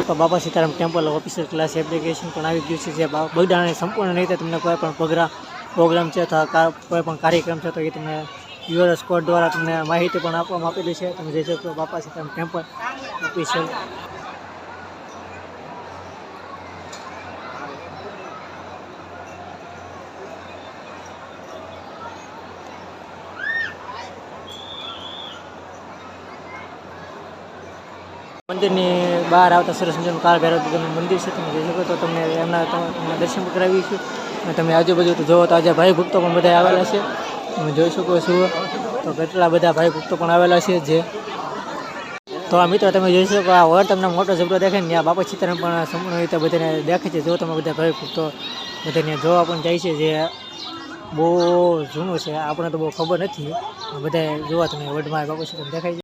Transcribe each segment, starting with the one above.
તો બાપા Sitaram temple official class application પણ આવી ગયું છે, જે બગડાને સંપૂર્ણ રીતે તમને કોઈ પણ પ્રોગ્રામ છે અથવા કોઈ પણ કાર્યક્રમ છે તો એ તમને QR કોડ દ્વારા તમને માહિતી પણ આપવામાં આપેલી છે. તમે જોઈ શકો બાપા સીતારામ ટેમ્પલ ઓફિશિયલ. મંદિરની બહાર આવતા સરસ મજાનું કાળ ભૈરવનું મંદિર છે. તમે જોઈ શકો તો તમને તમને દર્શન કરાવીશું. અને તમે આજુબાજુ તો જોવો તો આજે ભાઈ ભક્તો પણ બધા આવેલા છે. તમે જોઈ શકો છો તો કેટલા બધા ભાઈ ભક્તો પણ આવેલા છે. જે તો આ મિત્રો તમે જોઈ શકો આ વર તમને મોટો ઝબડો દેખાય ને આ બાપા સીતારામ પણ સંપૂર્ણ રીતે બધાને દેખાય છે. જો તમે બધા ભાઈ ભક્તો બધાને જોવા પણ જાય છે, જે બહુ જૂનું છે, આપણે તો બહુ ખબર નથી. બધા જોવા તમે વર્લ્ડમાં બાપા સીતારામ દેખાય છે.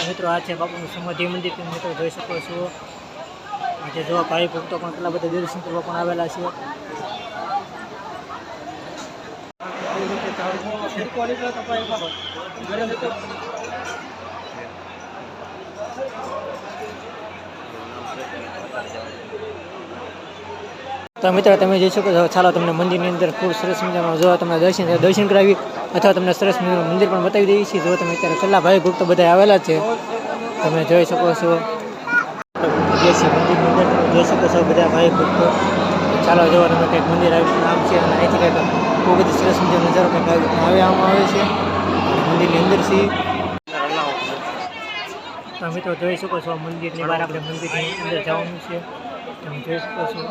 મિત્રો આ છે બાપુનું સમાધિ મંદિર. તમે મિત્રો જોઈ શકો છો આજે જોવા ભાઈ ભક્તો પણ કેટલા બધા દર્શન કરવા પણ આવેલા છે. તો મિત્રો તમે જોઈ શકો છો, ચાલો તમને મંદિરની અંદર ખૂબ સરસ મજાનો જો તમને દર્શન કરાવી અથવા તમને સરસ મજાનું મંદિર પણ બતાવી દઈએ છીએ. જો તમે અત્યારે કેટલા ભાઈ ભક્તો બધા આવેલા છે તમે જોઈ શકો છો. મંદિરની અંદર તમે જોઈ શકો છો બધા ભાઈ ભક્તો. ચાલો જો તમે કંઈક મંદિર આવ્યું નામ છે અને અહીંથી કંઈક બહુ બધી સરસ મજાનો નજારો કંઈક આવવામાં આવે છે મંદિરની અંદરથી. તો મિત્રો જોઈ શકો છો મંદિરની બહાર આપણે મંદિરની અંદર જવાનું છે. તમે જોઈ શકો છો.